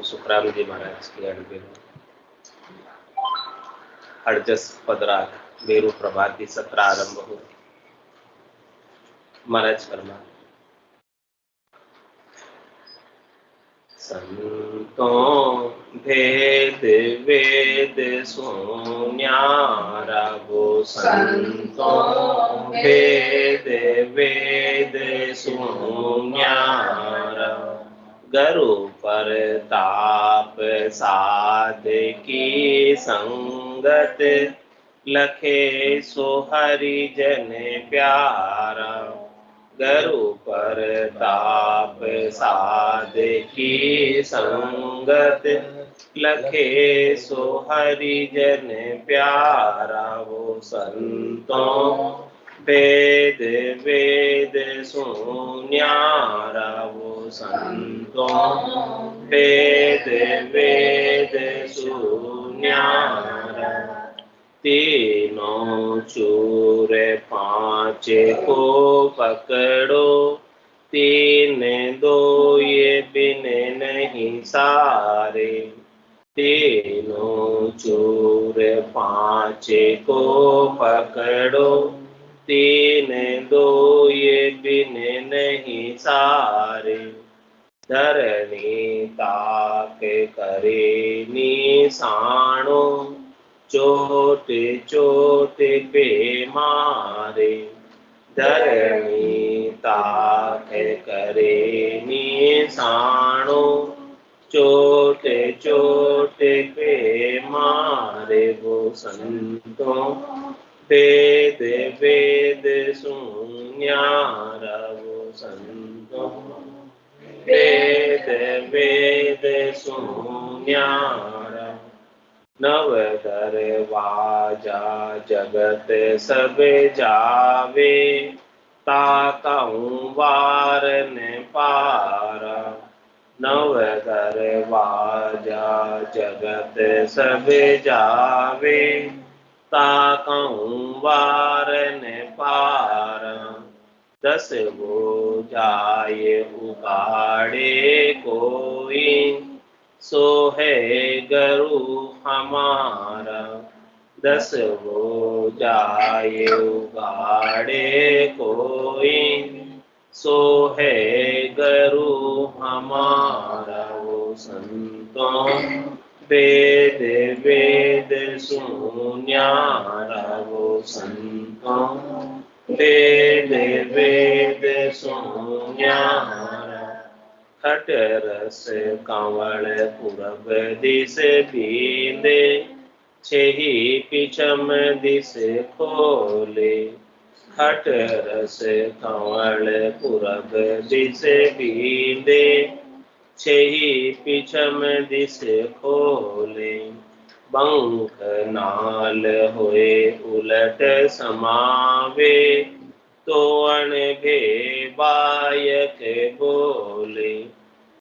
सुखराम जी महाराज की अड़बे अड़जस पदराग बेरू प्रभात की सत्र आरंभ हो। महाराज फरमा संतों भेद वेद सुन्यारा गो, संतों भेद वेद सुन्यारा, गुरु परताप साध की संगत, लखे सो हरि जन प्यारा। गुरु परताप साध की संगत, लखे सो हरि जन प्यारा। वो संतों वेद वेद सुन्यारा, वो संतों वेद वेद सुन्यारा। तीनों चूर पांच को पकड़ो, तीन दो ये बिन नहीं सारे। तीनों चूर पांच को पकड़ो, तीन दो ये बिन नहीं सारे। धरणी ताक करे निशानो, चोट चोट पे मारे। धरणी ताक करे निशानो, चोट चोट पे मारे। वो संतों वेद वेद सुन्यारा, वो संतों वेद वेद सुन्यारा। नव दरवाजा जगत सब जावे, ताकऊं वार न पारा। नव दरवाजा जगत सब जावे, ताकऊं वार न पारा। दस वो जाए उगाड़े कोई, सो है गुरु हमारा। दस वो जाए उगाड़े कोई, सो है गुरु हमारा। वो संतों वेद वेद सुन्यारा, वो संतों वेद वेद सुन्यारा। खट रस कंवल पूरब दिस बींदे, छही पिछम दिस खोले। खट रस कंवल पूरब दिस बींदे, छही पिछम दिस खोले। बंक नाल होए उलट समावे, तो अणभे बायक बोले।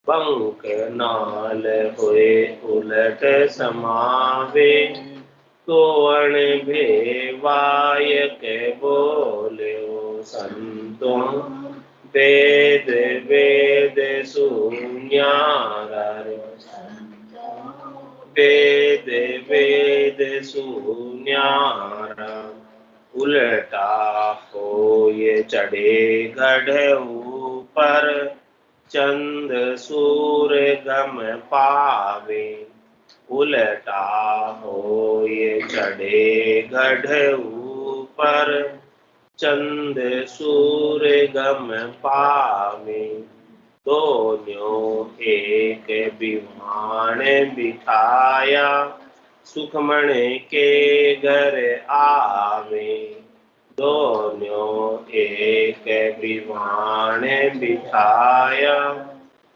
बंक नाल होए उलट समावे, तो अणभे बायक बोले। ओ संतों वेद वेद सुन्यारा, वेद वेद सुन्यारा। उलटा हो ये चढ़े गढ़ ऊपर, चंद सूर्य गम पावे। उलटा हो ये चढ़े गढ़ ऊपर, चंद सूर्य गम पावे। दोनों एक विमान बिठाया, सुखमण के घर आवे। दोनों एक विमान बिठाया,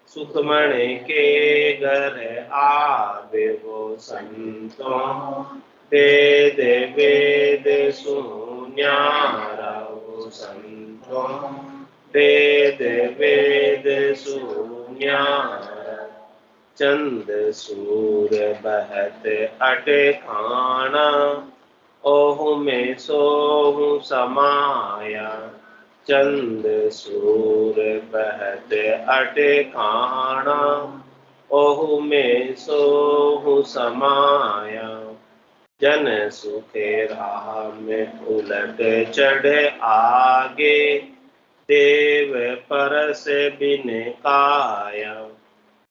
सुखमण के घर आवे। वो संतों वेद वेद सुन्यारा, वो संतों वेद वेद सुन्यारा। चंद सूर बहत अटखाना, ओहु में सोहु समाया। चंद सूर बहत अटखाना, ओहु में सोहु समाया। जन सुखे राह में उलट चढ़े आगे, देव परस बिन काया।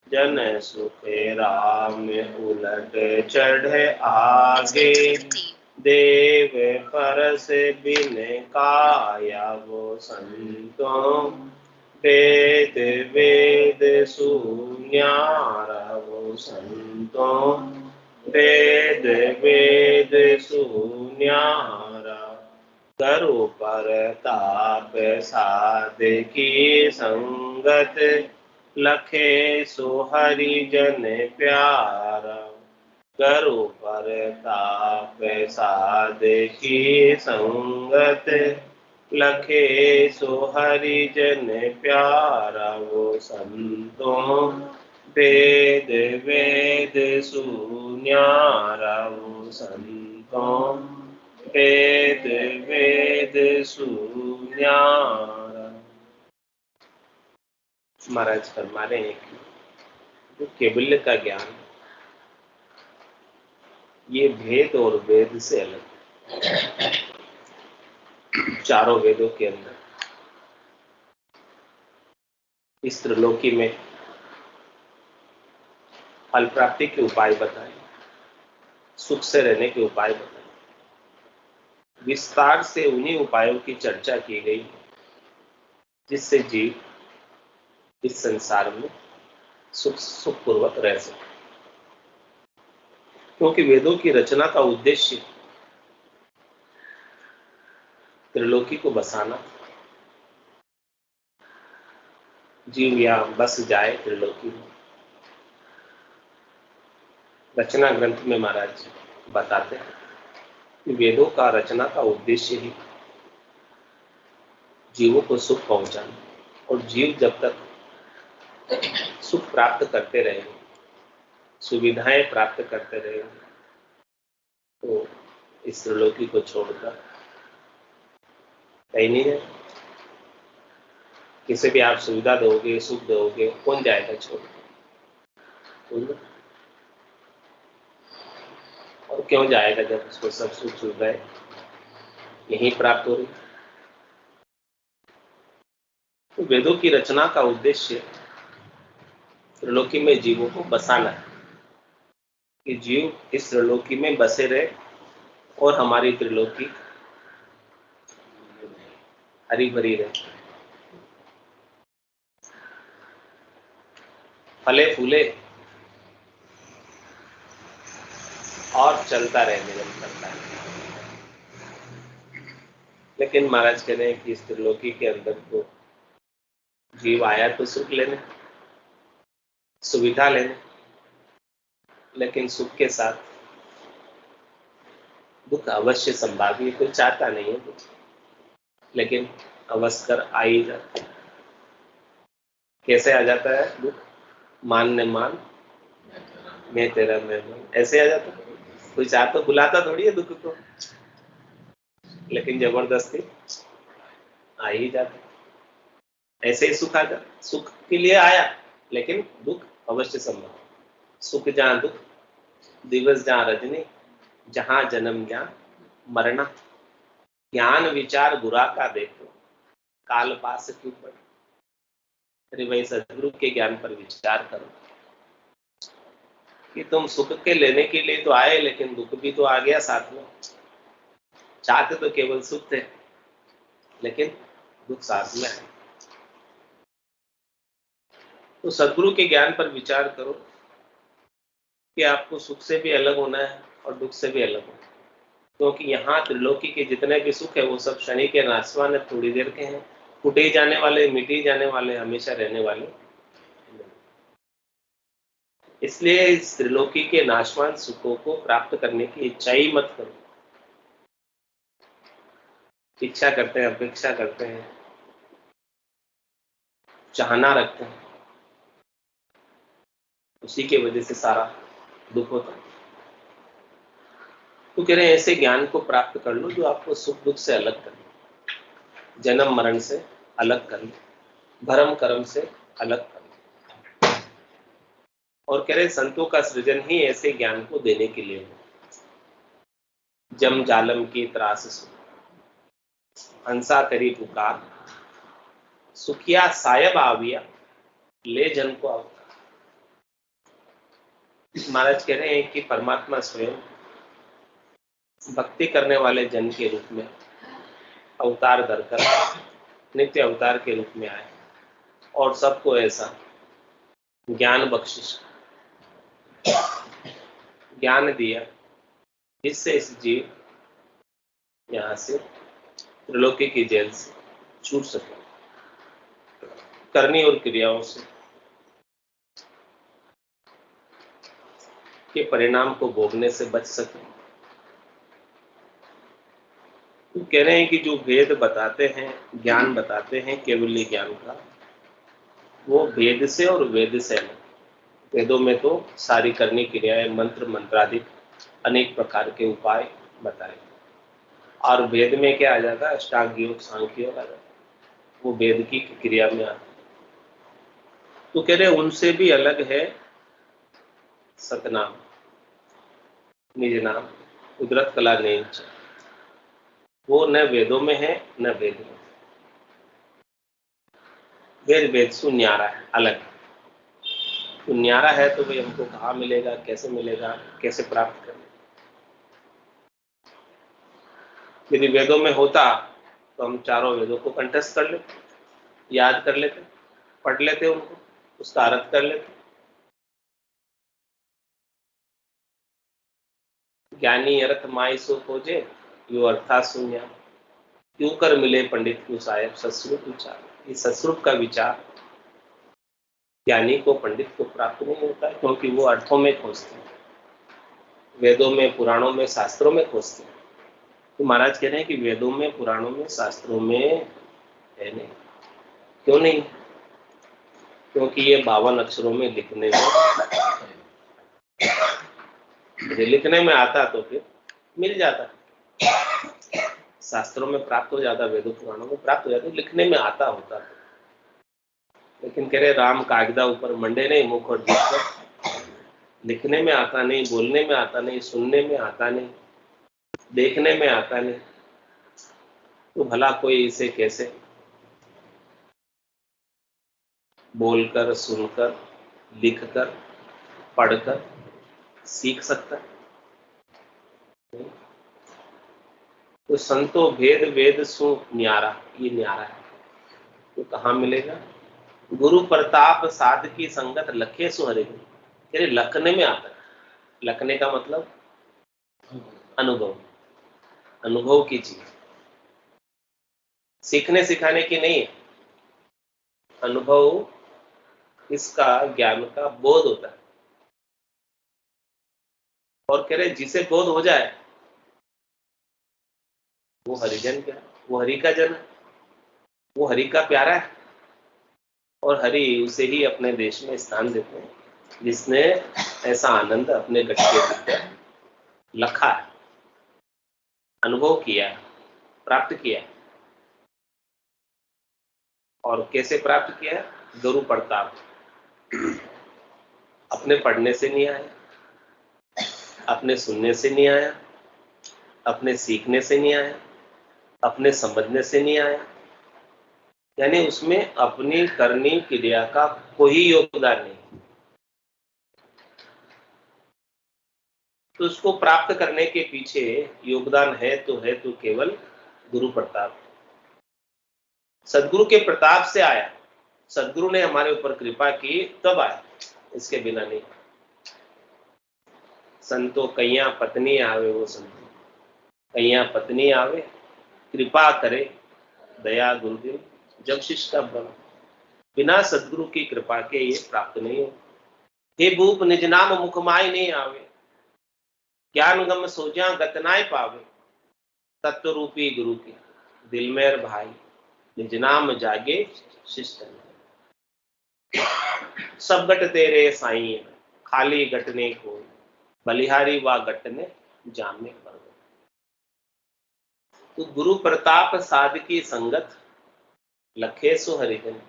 जन सुखे राह में उलट चढ़े आगे, देव परस बिन काया। वो संतों वेद वेद सुन्यारा। वो संतों वेद वेद सुन्यारा। करु परताप साधकी संगत, लखे सो हरिजन प्यारा। करु परताप साधकी संगत, लखे सो हरिजन प्यारा। वो संतों वेद वेद सुन्यारा। वो संतों वेद वेद सुन्यारा। महाराज फरमा रहे हैं कि जो केवल्य का ज्ञान, ये भेद और वेद से अलग। चारों वेदों के अंदर इस त्रिलोकी में फल प्राप्ति के उपाय बताए, सुख से रहने के उपाय बताए। विस्तार से उन्हीं उपायों की चर्चा की गई जिससे जीव इस संसार में सुखपूर्वक रह सके। क्योंकि वेदों की रचना का उद्देश्य त्रिलोकी को बसाना, जीव यहां बस जाए त्रिलोकी में। रचना ग्रंथ में महाराज बताते हैं कि वेदों का रचना का उद्देश्य ही जीवों को सुख पहुंचाना, और जीव जब तक सुख प्राप्त करते रहे, सुविधाएं प्राप्त करते रहे, तो इस त्रिलोकी को छोड़कर कहीं नहीं है। किसी भी आप सुविधा दोगे, सुख दोगे, कौन जाएगा छोड़? और क्यों जाएगा जब उसको सब सुख सुविधाएं यहीं प्राप्त हो रही? तो वेदों की रचना का उद्देश्य त्रिलोकी में जीवों को बसाना है, कि जीव इस त्रिलोकी में बसे रहे और हमारी त्रिलोकी हरी भरी रहे, फले फूले और चलता रहे, निरंतरता है। लेकिन महाराज कह रहे हैं कि इस त्रिलोकी के अंदर तो जीव आया तो सुख लेने, सुविधा लेने, लेकिन सुख के साथ दुख अवश्य संभावित, कोई चाहता नहीं है, लेकिन अवश्य आ ही जाता है। कैसे आ जाता है दुख? मान ने मान, मैं तेरा मेहमान, ऐसे आ जाता है। कोई चाह तो बुलाता थोड़ी है दुख को, लेकिन जबरदस्ती आ ही जाता है। ऐसे ही सुख आ जाता, सुख के लिए आया, लेकिन दुख अवश्य संभव। सुख जहां दुख, दिवस जहां रजनी, जहां जन्म ज्ञान मरना। ज्ञान विचार बुरा का देखो, काल पास क्यों पड़े। अरे भाई, सदगुरु के ज्ञान पर विचार करो कि तुम सुख के लेने के लिए तो आए, लेकिन दुख भी तो आ गया साथ में। चाहते तो केवल सुख थे, लेकिन दुख साथ में है। तो सदगुरु के ज्ञान पर विचार करो कि आपको सुख से भी अलग होना है और दुख से भी अलग होना है। क्योंकि यहाँ त्रिलोकी के जितने भी सुख है वो सब शनि के नाशवान है, थोड़ी देर के हैं, फूटे जाने वाले, मिटी जाने वाले, हमेशा रहने वाले। इसलिए इस त्रिलोकी के नाशवान सुखों को प्राप्त करने की इच्छा ही मत करो। इच्छा करते हैं, अपेक्षा करते हैं, चाहना रखते हैं, उसी के वजह से सारा दुख होता है। तो कह रहे हैं ऐसे ज्ञान को प्राप्त कर लो जो आपको सुख दुख से अलग कर ले, जन्म मरण से अलग कर ले, भरम कर्म से अलग कर ले, और कह रहे संतों का सृजन ही ऐसे ज्ञान को देने के लिए हो। जम जालम की त्रास सु हंसा करी पुकार, सुखिया सायब आविया ले जन को अवतार। महाराज कह रहे हैं कि परमात्मा स्वयं भक्ति करने वाले जन के रूप में अवतार धरकर नित्य अवतार के रूप में आए और सबको ऐसा ज्ञान बख्शिश ज्ञान दिया जिससे इस जीव यहां से त्रिलोकी की जेल से छूट सके, करनी और क्रियाओं से के परिणाम को भोगने से बच सके। तो कह रहे हैं कि जो वेद बताते हैं, ज्ञान बताते हैं केवली ज्ञान का, वो वेद से और वेद से नहीं। वेदों में तो सारी करनी क्रियाएं, मंत्र मंत्राधिक अनेक प्रकार के उपाय बताए, और वेद में क्या आ जाता है, अष्टांग योग सांख्य योग आ जाता है, वो वेद की क्रिया में आता है। तो कह रहे उनसे भी अलग है सतनाम, निज नाम, कुदरत कला नेंच, वो न वेदों में है न वेद में। वेद वेद सु न्यारा है, अलग। तो न्यारा है तो भाई हमको कहाँ मिलेगा, कैसे मिलेगा, कैसे प्राप्त करें। यदि वेदों में होता तो हम चारों वेदों को कंठस्थ कर लेते, याद कर लेते, पढ़ लेते उनको, उसका अर्थ कर लेते। ज्ञानी अर्थ माई सो खोजे, यो अर्था शून्य, क्यों कर मिले पंडित क्यों साहेब सस्रुप विचार। ये सस्रुप का विचार ज्ञानी को, पंडित को प्राप्त नहीं होता, क्योंकि वो अर्थों में खोजते हैं, वेदों में, पुराणों में, शास्त्रों में खोजते हैं। तो महाराज कह रहे हैं कि वेदों में, पुराणों में, शास्त्रों में है नहीं। क्यों नहीं? क्योंकि ये 52 अक्षरों में लिखने में, लिखने में आता तो फिर मिल जाता, शास्त्रों में प्राप्त हो जाता, वेदों पुराणों में प्राप्त हो जाता, लिखने में आता होता। लेकिन कह रहे राम कागदा ऊपर मंडे नहीं, मुख और जीभ पर, लिखने में आता नहीं, बोलने में आता नहीं, सुनने में आता नहीं, देखने में आता नहीं, तो भला कोई इसे कैसे बोलकर, सुनकर, लिखकर, पढ़कर सीख सकता है? तो संतो भेद वेद सु न्यारा, ये न्यारा है। तो कहाँ मिलेगा? गुरु प्रताप साध की संगत लखे सुहरे, लखने में आता है। लखने का मतलब अनुभव, अनुभव की चीज, सीखने सिखाने की नहीं है। अनुभव इसका ज्ञान का बोध होता है। और कह रहे जिसे बोध हो जाए वो हरिजन क्या, वो हरि का जन है, वो हरि का प्यारा है, और हरि उसे ही अपने देश में स्थान देते हैं जिसने ऐसा आनंद अपने गट्टे भीतर लखा है, अनुभव किया, प्राप्त किया। और कैसे प्राप्त किया है? गुरु प्रताप, अपने पढ़ने से नहीं आया, अपने सुनने से नहीं आया, अपने सीखने से नहीं आया, अपने समझने से नहीं आया, यानी उसमें अपनी करनी क्रिया का कोई योगदान नहीं। तो उसको प्राप्त करने के पीछे योगदान है तो केवल गुरु प्रताप, सदगुरु के प्रताप से आया। सदगुरु ने हमारे ऊपर कृपा की तब आया, इसके बिना नहीं। संतो कैया पत्नी आवे, वो संतो कैया पत्नी आवे, कृपा करे दया गुरुदेव जब शिष्य का बल, बिना सदगुरु की कृपा के ये प्राप्त नहीं हो। हे भूप निज नाम मुखमाय नहीं आवे, ज्ञान गम सोजा गतनाय पावे, तत्व रूपी गुरु के दिल में भाई, निज नाम जागे शिष्ट। सब गट तेरे साई, खाली गटने को बलिहारी व गटने जामे पर। तो गुरु प्रताप साध की संगत लखे सो हरिजन,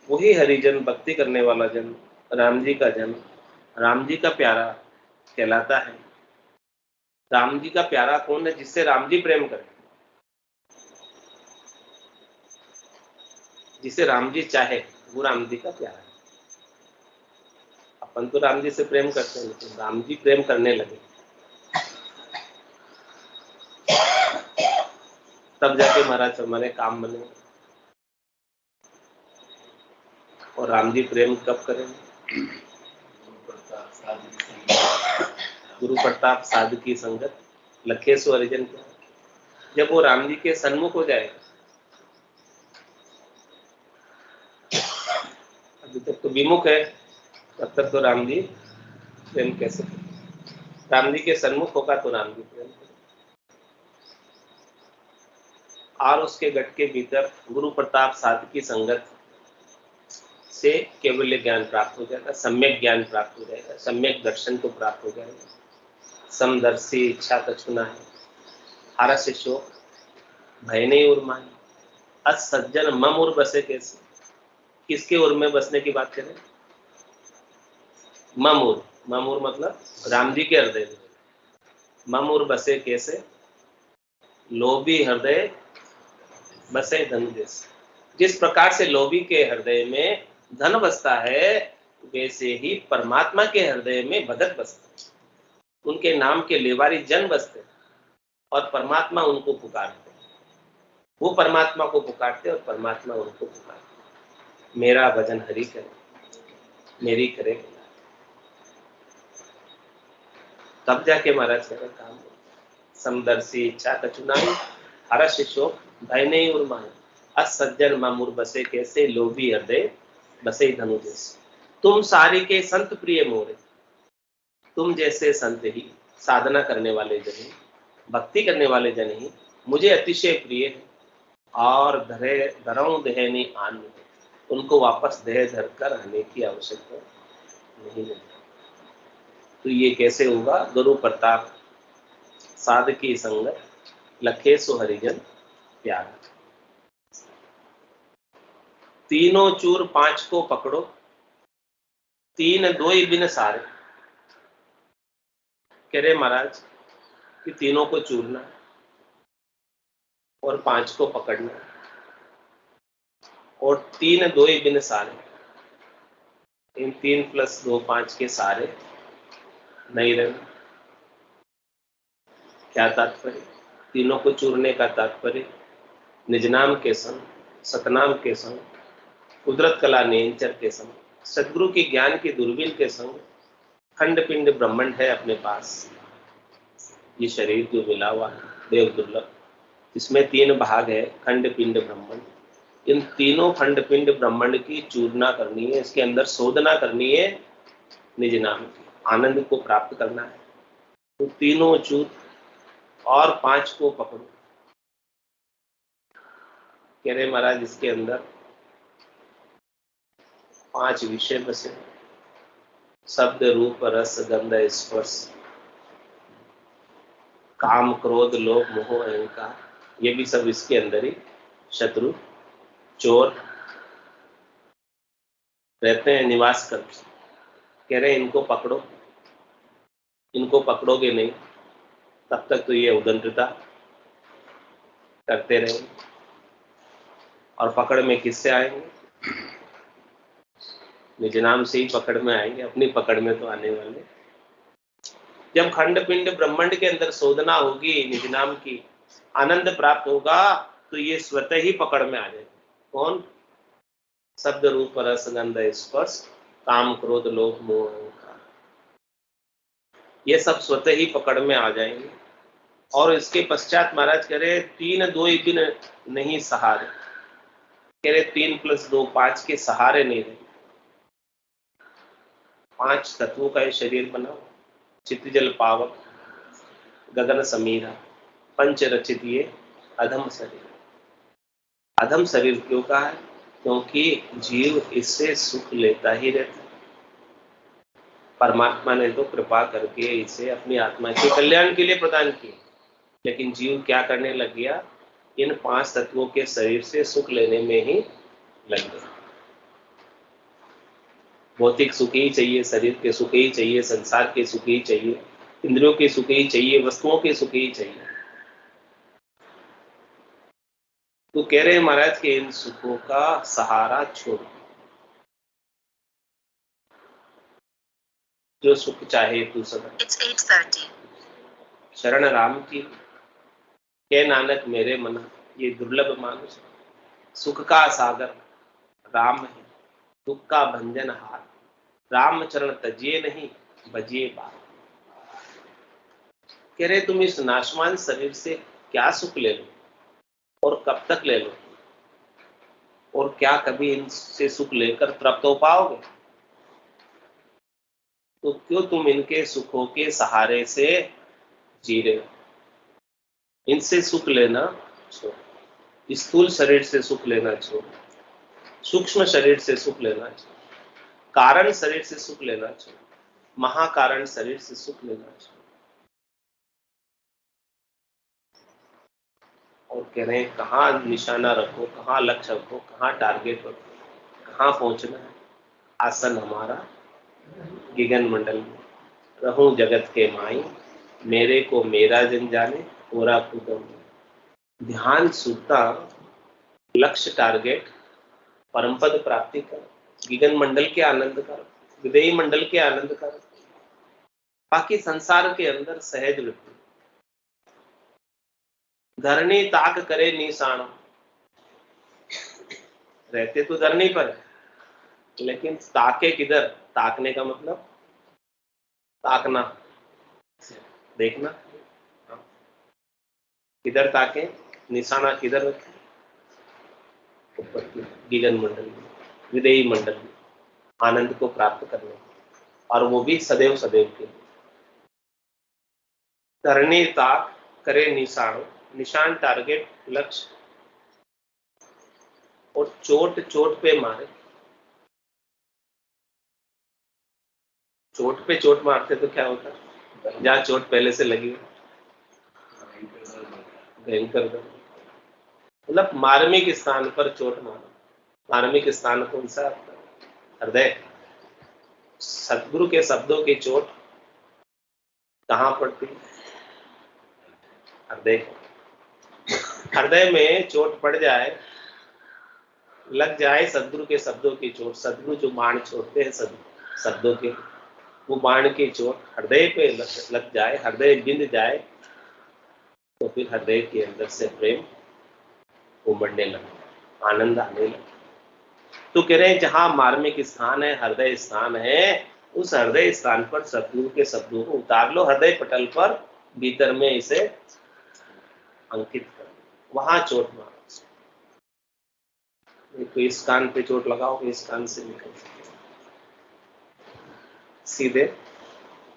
वही हरिजन, भक्ति करने वाला जन, राम जी का जन, राम जी का प्यारा कहलाता है। राम जी का प्यारा कौन है? जिससे राम जी प्रेम करें, जिसे राम जी चाहे, वो राम जी का प्यारा है। अपन तो राम जी से प्रेम करते हैं, लेकिन राम जी प्रेम करने लगे तब जाके महाराज हमारे काम बने। और राम जी प्रेम कब करेंगे? गुरु प्रताप साध की संगत, लखे सो हरिजन क्या। जब वो राम जी के सन्मुख हो जाएगा, अभी तक तो विमुख है, तब तक तो राम जी प्रेम कैसे करें? राम जी के सन्मुख होगा तो राम जी प्रेम करें। और उसके गट के भीतर गुरु प्रताप साध की संगत से केवल ज्ञान प्राप्त हो जाएगा, सम्यक ज्ञान प्राप्त हो जाएगा, सम्यक दर्शन को प्राप्त हो जाएगा। समदर्शी इच्छा कछुना है, हारा से शोक भय नहीं उर्मानी, अस सज्जन मम उर बसे कैसे। किसके उर में बसने की बात करें? ममूर, ममूर मतलब राम जी के हृदय में। ममूर बसे कैसे, लोभी हृदय बसे धन जैसे। जिस प्रकार से लोभी के हृदय में धन बसता है, वैसे ही परमात्मा के हृदय में भगत बसता है। उनके नाम के लेवारी जन बसते और परमात्मा उनको पुकारते, वो परमात्मा को पुकारते और परमात्मा उनको पुकारते। मेरा भजन हरि करे, मेरी करे, तब जाके महाराज का काम। समदर्शी इच्छा कछुनाई, हरा शिशो भय नहीं उर्माई, अस सज्जन मामूर बसे कैसे, लोभी हृदय बसे धनु जैसे। तुम सारी के संत प्रिय मोरे, तुम जैसे संत ही, साधना करने वाले जन ही, भक्ति करने वाले जन ही मुझे अतिशय प्रिय है। और धरऊं देहनी आन, उनको वापस देह धर कर रहने की आवश्यकता नहीं है। तो ये कैसे होगा? गुरु प्रताप साध की संगत, लखे सो हरिजन प्यारा। तीनों चूर पांच को पकड़ो, तीन दो ही बिन सारे। कह रहे महाराज कि तीनों को चूरना और पांच को पकड़ना, और तीन दो ही बिन सारे। इन 3 + 2 5 के सारे नहीं रहना। क्या तात्पर्य? तीनों को चूरने का तात्पर्य निज नाम के संग, सतनाम के संग, कुदरत कला नेंचर के संग, सदगुरु के ज्ञान की दूरबीन के संग, खंड पिंड ब्रह्मांड है अपने पास। ये शरीर जो मिला हुआ है देव दुर्लभ, इसमें 3 भाग है, खंड पिंड ब्रह्मांड। इन तीनों खंड पिंड ब्रह्मांड की चूरना करनी है, इसके अंदर शोधना करनी है, निज नाम की आनंद को प्राप्त करना है। तो तीनों चूर और 5 को पकड़ो। कह रहे महाराज इसके अंदर 5 विषय बसे, शब्द रूप रस गंध स्पर्श, काम क्रोध लोभ मोह अहंकार, ये भी सब इसके अंदर ही शत्रु चोर रहते हैं, निवास करते। कह रहे इनको पकड़ो, इनको पकड़ोगे नहीं तब तक तो ये उदंडता करते रहेंगे। और पकड़ में किससे आएंगे? निज नाम से ही पकड़ में आएंगे, अपनी पकड़ में तो आने वाले। जब खंड पिंड ब्रह्मांड के अंदर शोधना होगी, निज नाम की आनंद प्राप्त होगा, तो ये स्वतः ही पकड़ में आ जाएगा। कौन? शब्द रूप रस गंध स्पर्श, काम क्रोध लोभ मोह अहंकार, ये सब स्वतः ही पकड़ में आ जाएंगे। और इसके पश्चात महाराज कह रहे 3 दो ही बिन नहीं सहारे। कह रहे 3 + 2 5 के सहारे नहीं रहे। 5 तत्वों का ये शरीर बना, चित्त जल पावक गगन समीरा, पंच रचित ये अधम शरीर। अधम शरीर क्यों कहा है? क्योंकि जीव इससे सुख लेता ही रहता है। परमात्मा ने तो कृपा करके इसे अपनी आत्मा के कल्याण के लिए प्रदान किया, लेकिन जीव क्या करने लग गया? इन 5 तत्वों के शरीर से सुख लेने में ही लग गया। भौतिक सुख ही चाहिए, शरीर के सुख ही चाहिए, संसार के सुख ही चाहिए, इंद्रियों के सुख ही चाहिए, वस्तुओं के सुख ही चाहिए। तो कह रहे हैं महाराज कि इन सुखों का सहारा छोड़, जो सुख चाहे तू सदा। It's 8:30. शरण राम की के नानक मेरे मना, ये दुर्लभ मानुष, सुख का सागर राम है, दुख का भंजन हार, राम चरण तजिए नहीं बजिए बात। कह रहे तुम इस नाशवान शरीर से क्या सुख ले लो और कब तक ले लो, और क्या कभी इनसे सुख लेकर तृप्त हो पाओगे? तो क्यों तुम इनके सुखों के सहारे से जी रहे हो? इनसे सुख लेना छोड़ो, स्थूल शरीर से सुख लेना छोड़ो, सूक्ष्म शरीर से सुख लेना छोड़ो, कारण शरीर से सुख लेना छोड़ो, महाकारण शरीर से सुख लेना छोड़ो। और कह रहे हैं कहाँ निशाना रखो, कहाँ लक्ष्य रखो, कहाँ टारगेट रखो, कहाँ पहुंचना है। आसन हमारा गगन मंडल में, रहूं जगत के माई, मेरे को मेरा जन जाने, पूरा खुद। ध्यान सूता, लक्ष्य टारगेट, परम पद प्राप्ति कर, गगन मंडल के आनंद कर, विदेही मंडल के आनंद कर, बाकी संसार के अंदर सहज वृत्ति। धरनी ताक करे निशान, रहते तो धरनी पर, लेकिन ताके किधर? ताकने का मतलब ताकना, देखना। किधर ताके? निशाना किधर रखे? ऊपर की गगन मंडल में, विदेही मंडल में, आनंद को प्राप्त करने, और वो भी सदैव सदैव के। धरनी ताक करे निशान, निशान टारगेट लक्ष्य, और चोट चोट पे मारे। चोट पे चोट मारते तो क्या होता? जहाँ चोट पहले से लगी हो, भयंकर दर्द। मतलब मार्मिक स्थान पर चोट मारो। मार्मिक स्थान कौन सा? हृदय। सतगुरु के शब्दों की चोट कहाँ पड़ती? हृदय। हृदय में चोट पड़ जाए, लग जाए सदगुरु के शब्दों की चोट, सदगुरु जो बाण छोड़ते हैं शब्दों के, वो बाण की चोट हृदय पे लग जाए, हृदय बिंद जाए, तो फिर हृदय के अंदर से प्रेम उमड़ने लगे, आनंद आने लगे। तो कह रहे हैं जहां मार्मिक स्थान है, हृदय स्थान है, उस हृदय स्थान पर सतगुरु के शब्दों को उतार लो, हृदय पटल पर भीतर में इसे अंकित कर, वहां चोट मारो। तो इस कान पे चोट लगाओगे, इस कान से निकल सकते, सीधे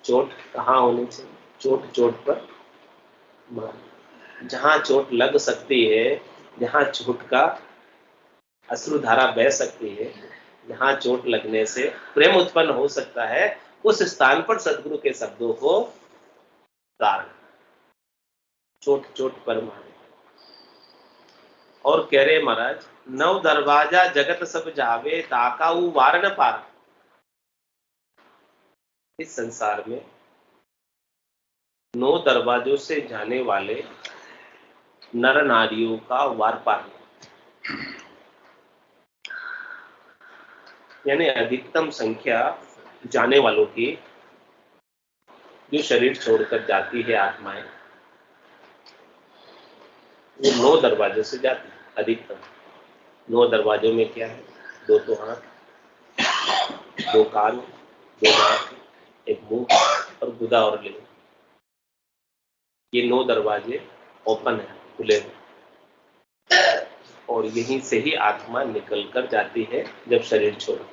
चोट कहाँ होनी चाहिए? चोट चोट पर मार। जहां चोट लग सकती है, जहां चोट का अश्रुधारा बह सकती है, जहां चोट लगने से प्रेम उत्पन्न हो सकता है, उस स्थान पर सदगुरु के शब्दों को तार, चोट चोट पर मारे। और कह रहे महाराज, नव दरवाजा जगत सब जावे, ताकाऊ वार न पार। इस संसार में 9 दरवाजों से जाने वाले नर नारियों का वार पार, यानी अधिकतम संख्या जाने वालों की, जो शरीर छोड़कर जाती है आत्माएं, वो 9 दरवाजों से जाती है अधिकतम। 9 दरवाजों में क्या है? 2 तो हाथ, 2 कान, 2 नाक, 1 मुंह और गुदा और लिंग। ये 9 दरवाजे ओपन है, खुले हैं, और यहीं से ही आत्मा निकल कर जाती है जब शरीर छोड़ती है।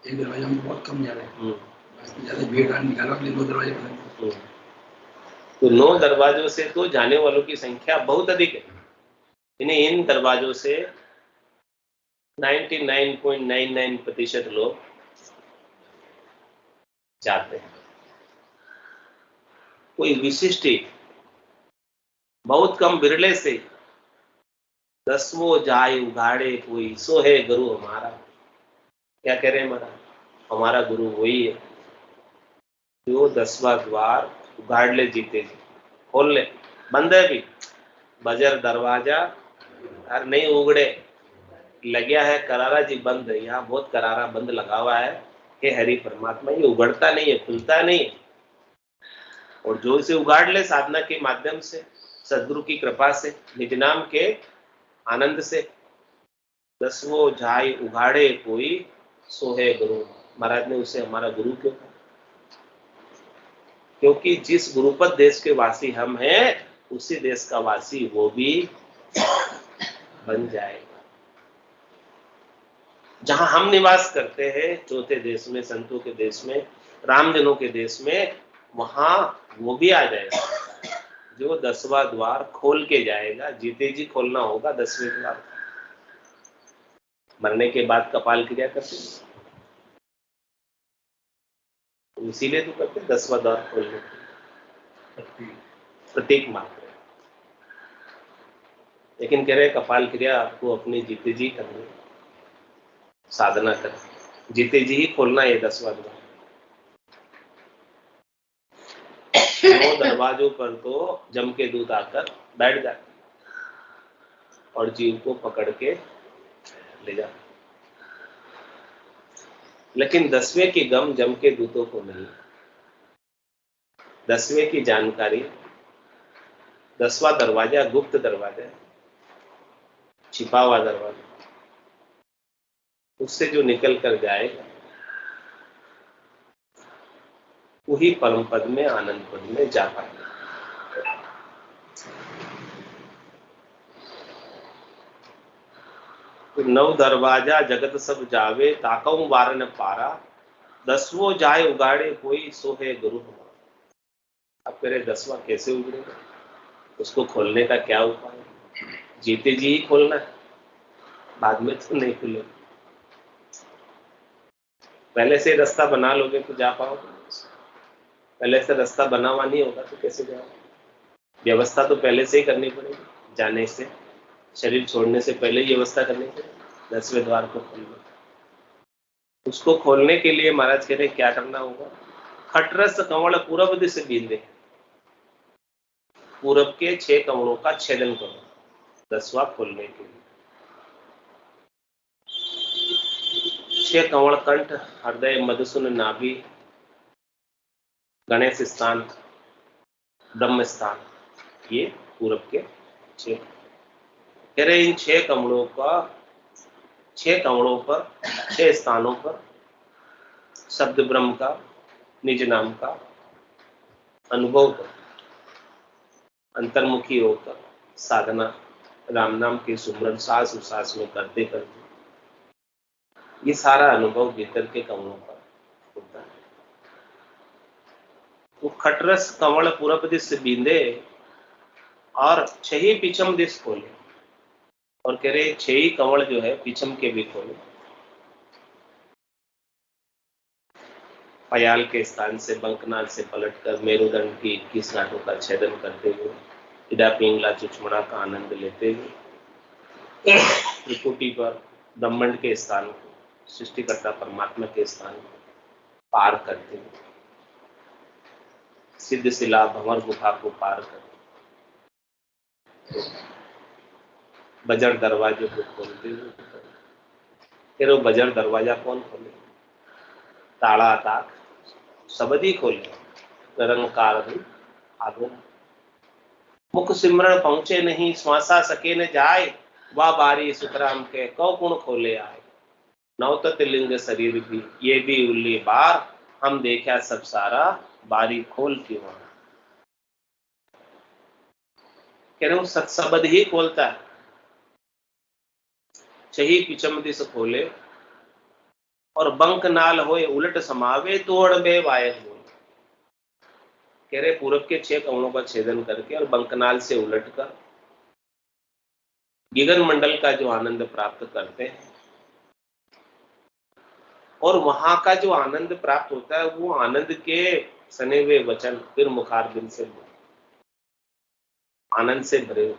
एक दरवाजा में बहुत कम जा रहे हैं, ज्यादा भीड़ निकालो अपने 2 दरवाजे। तो 9 दरवाजों से तो जाने वालों की संख्या बहुत अधिक है। इन दरवाजों से 99.99% लोग जाते हैं। कोई विशिष्ट, बहुत कम बिरले से 10वों जाय उगाड़े कोई, सो है गुरु हमारा। क्या कह रहे हैं महाराज? हमारा गुरु वही है जो 10वां द्वार उगाड़ ले जीते जी, खोल ले। बंद है अभी बजर दरवाजा, यार नहीं उगड़े, लग्या है करारा जी बंद है, यहाँ बहुत करारा बंद लगा हुआ है। हे हरि परमात्मा, ये उगड़ता नहीं है, खुलता नहीं है। और जो इसे उगाड़ ले साधना के माध्यम से, सदगुरु की कृपा से, निज नाम के आनंद से, 10वों झाई उगाड़े कोई सोहे गुरु। महाराज ने उसे हमारा गुरु क्यों कहा? क्योंकि जिस गुरुपद देश के वासी हम हैं, उसी देश का वासी वो भी बन जाएगा। जहां हम निवास करते हैं, चौथे देश में, संतों के देश में, रामजनों के देश में, वहां वो भी आ जाएगा जो 10वां द्वार खोल के जाएगा। जीते जी खोलना होगा 10वें द्वार। मरने के बाद कपाल क्रिया करते, इसीलिए तो करते 10वां द्वार खोलने के प्रतीक मात्र। लेकिन कह रहे कपाल क्रिया आपको अपनी जीते जी करनी, साधना कर, जीते जी ही खोलना है 10वां द्वार। 9 दरवाजों पर तो जम के दूत आकर बैठ जाते और जीव को पकड़ के ले जाते, लेकिन 10वें की गम जम के दूतों को नहीं। 10वें की जानकारी, 10वां दरवाजा गुप्त दरवाजा, छिपा हुआ दरवाजा, उससे जो निकल कर जाएगा वही परम पद में, आनंद पद में जा पाएगा। तो 9 दरवाजा जगत सब जावे, ताकऊ वार न पारा, 10वों जाए उगाड़े कोई सोहे गुरु हमारा। अब कह रहे 10वां कैसे उगड़ेगा, उसको खोलने का क्या उपाय? जीते जी ही खोलना है, बाद में तो नहीं खुलेगा। पहले से रास्ता बना लोगे तो जा पाओगे, पहले से रास्ता बना हुआ नहीं होगा तो कैसे जाओगे? व्यवस्था तो पहले से ही करनी पड़ेगी, जाने से, शरीर छोड़ने से पहले ही व्यवस्था करनी पड़ेगी 10वें द्वार को खोलने। उसको खोलने के लिए महाराज कह रहे क्या करना होगा? खटरस कंवल पूरब दिश बींदे, पूरब के 6 कंवलों का छेदन करो 10वां खोलने के लिए। 6 कंवल कंठ, हृदय, मधुसून नाभि, गणेश स्थान, ब्रह्म स्थान, ये पूरब के 6। कह रहे इन 6 कमलों का, 6 कमलों पर, 6 स्थानों पर शब्द ब्रह्म का, निज नाम का अनुभव कर, अंतर्मुखी होकर साधना, राम नाम के सुमरन सांस उसास में करते करते ये सारा अनुभव भीतर के कमलों पर होता है। तो खटरस कंवल पूरब दिश बींदे और 6 पिछम दिश खोले। और कह रहे 6 ही कंवल जो है पिछम के भी खोले। पयाल के स्थान से, बंकनाल से पलटकर मेरुदंड की 21 गांठों का छेदन करते हुए, इडा पिंगला चुचमड़ा का आनंद लेते हुए, त्रिकुटी पर ब्रह्मांड के स्थान को, सृष्टिकर्ता परमात्मा के स्थान को पार करते हुए, सिद्ध शिला भंवर गुफा को पार कर बजर दरवाजे को खोलते हुए, फिर वो बजर दरवाजा कौन खोले? ताड़ा ताक सबदी खोले, निरंकार भी आगो। मुख सिमरण पहुंचे नहीं, श्वासा सके न जाए, वह बारी सुखराम के कौ गुण खोले आए। नवतत लिंग शरीर भी ये भी उल्ली बार, हम देखा सब सारा बारी खोल के वहां। कह रहे वो सत्सबद ही खोलता है। 6 पिछम दिस खोले और बंक नाल होए उलट समावे, तोड़ बे वायक बोल। कह रहे पूरब के 6 कमलों का छेदन करके और बंकनाल से उलटकर गिगन मंडल का जो आनंद प्राप्त करते हैं, और वहां का जो आनंद प्राप्त होता है वो आनंद के सने हुए वचन फिर मुखारबिंद से आनंद से भरे,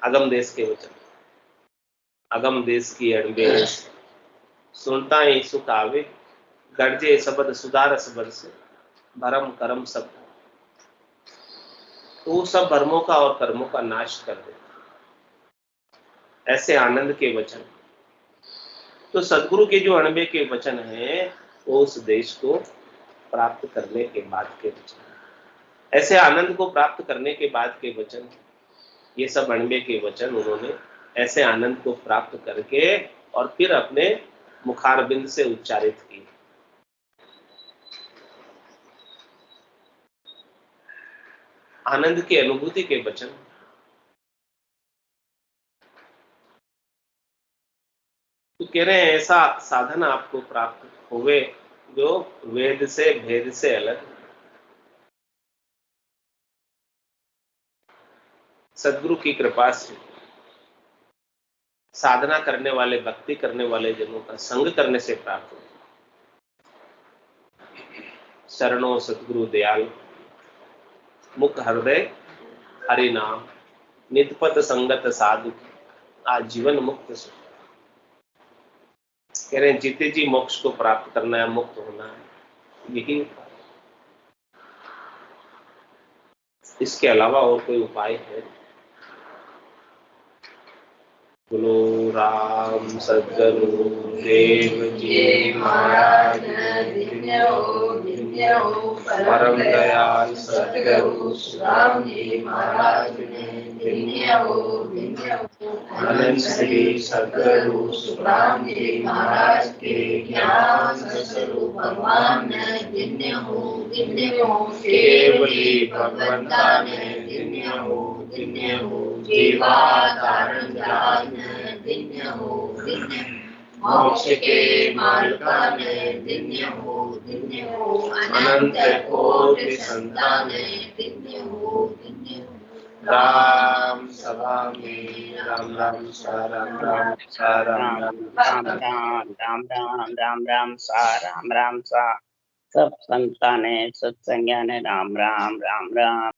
अगम देश के वचन, अगम देश की अड़बे सुनता ही सुख आवे, गर्जे शब्द सुधारस बरसे, भरम कर्म सब। तो वो सब भरमों का और कर्मों का नाश कर देता। ऐसे आनंद के वचन। तो सदगुरु के जो अणबे के वचन हैं वो उस देश को प्राप्त करने के बाद के वचन। ऐसे आनंद को प्राप्त करने के बाद के वचन, ये सब अणबे के वचन उन्होंने ऐसे आनंद को प्राप्त करके और फिर अपने मुखारबिंद से उच्चारित किए। आनंद की अनुभूति के वचन। तो कह रहे हैं ऐसा साधन आपको प्राप्त हुए जो वेद से भेद से अलग। सदगुरु की कृपा से साधना करने वाले, भक्ति करने वाले जनों का संग करने से प्राप्त हो। शरणों सदगुरु दयाल, मुख हृदय हरि नाम, नितपत संगत साधु, आजीवन मुक्त सुख। कह रहे हैं जीते जी मोक्ष को प्राप्त करना है, मुक्त होना है, यही उपाय। इसके अलावा और कोई उपाय है? बोलो राम सद्गुरु देव जी महाराज, परम दयाल सद्गुरु राम जी महाराज, अनंत श्री सद्गुरु सुखराम जी महाराज के ज्ञान स्वरूप भगवान ने दिन्य हो केवली भगवंता ने दिन्य हो जीवा धारण जान दिन्य हो मोक्ष के मार्गा ने दिन्य हो अनंत कोटि संतान दिन्य हो राम सभा में राम राम सा राम राम सा राम राम सा राम राम सा। सब संतान सत्संज्ञान राम राम राम राम।